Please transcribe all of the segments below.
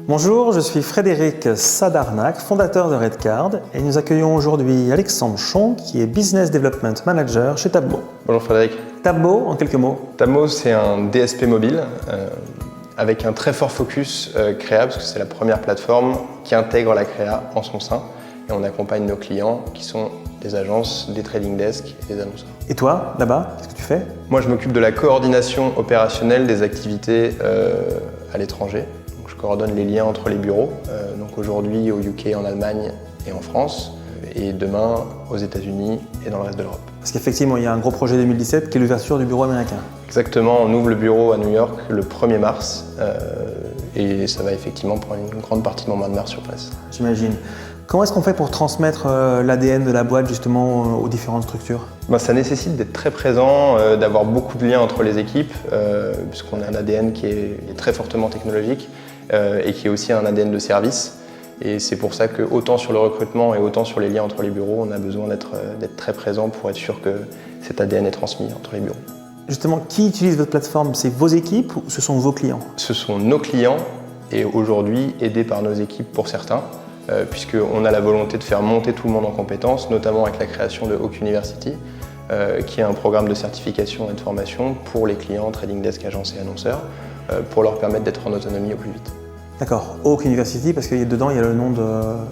Bonjour, je suis Frédéric Sadarnac, fondateur de Redcard, et nous accueillons aujourd'hui Alexandre Chon, qui est Business Development Manager chez Tableau. Bonjour Frédéric. Tableau, en quelques mots. Tableau, c'est un DSP mobile avec un très fort focus créa, parce que c'est la première plateforme qui intègre la créa en son sein. Et on accompagne nos clients qui sont des agences, des trading desks et des annonceurs. Et toi, là-bas, qu'est-ce que tu fais? Moi, je m'occupe de la coordination opérationnelle des activités à l'étranger. Je coordonne les liens entre les bureaux, donc aujourd'hui au UK, en Allemagne et en France, et demain aux États-Unis et dans le reste de l'Europe. Parce qu'effectivement, il y a un gros projet 2017 qui est l'ouverture du bureau américain. Exactement, on ouvre le bureau à New York le 1er mars, et ça va effectivement prendre une grande partie de mon mois de mars sur place. J'imagine. Comment est-ce qu'on fait pour transmettre l'ADN de la boîte justement aux différentes structures? Ça nécessite d'être très présent, d'avoir beaucoup de liens entre les équipes, puisqu'on a un ADN qui est très fortement technologique et qui est aussi un ADN de service. Et c'est pour ça que autant sur le recrutement et autant sur les liens entre les bureaux, on a besoin d'être très présent pour être sûr que cet ADN est transmis entre les bureaux. Justement, qui utilise votre plateforme? C'est vos équipes ou ce sont vos clients? Ce sont nos clients et aujourd'hui aidés par nos équipes pour certains. Puisqu'on a la volonté de faire monter tout le monde en compétences, notamment avec la création de Hawk University, qui est un programme de certification et de formation pour les clients, trading desk, agences et annonceurs, pour leur permettre d'être en autonomie au plus vite. D'accord, Hawk University, parce que dedans il y a le nom de...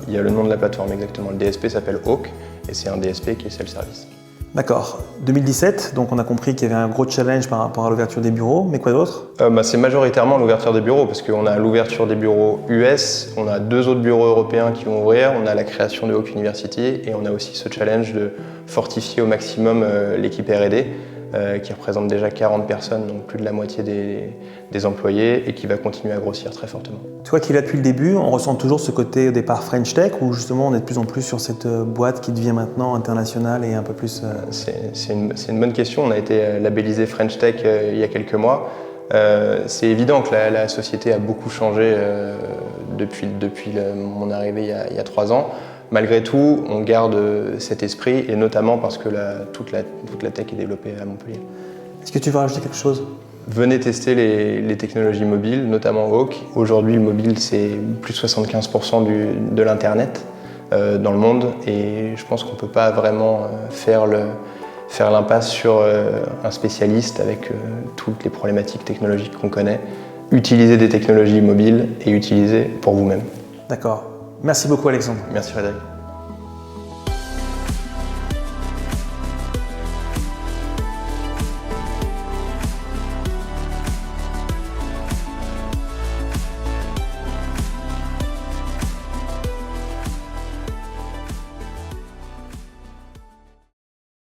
Il y a le nom de la plateforme, exactement. Le DSP s'appelle Hawk et c'est un DSP qui est self-service. D'accord. 2017, donc on a compris qu'il y avait un gros challenge par rapport à l'ouverture des bureaux, mais quoi d'autre? C'est majoritairement l'ouverture des bureaux, parce qu'on a l'ouverture des bureaux US, on a 2 autres bureaux européens qui vont ouvrir, on a la création de Hawk University et on a aussi ce challenge de fortifier au maximum l'équipe R&D, qui représente déjà 40 personnes, donc plus de la moitié des employés, et qui va continuer à grossir très fortement. Toi qui es là depuis le début, on ressent toujours ce côté au départ French Tech, ou justement on est de plus en plus sur cette boîte qui devient maintenant internationale et un peu plus... C'est une bonne question. On a été labellisé French Tech il y a quelques mois. C'est évident que la société a beaucoup changé depuis mon arrivée il y a 3 ans. Malgré tout, on garde cet esprit, et notamment parce que toute la tech est développée à Montpellier. Est-ce que tu veux rajouter quelque chose? Venez tester les technologies mobiles, notamment Hawk. Aujourd'hui, le mobile, c'est plus de 75% de l'Internet dans le monde, et je pense qu'on ne peut pas vraiment faire l'impasse sur un spécialiste avec toutes les problématiques technologiques qu'on connaît. Utilisez des technologies mobiles et utilisez pour vous-même. D'accord. Merci beaucoup Alexandre. Merci Frédéric.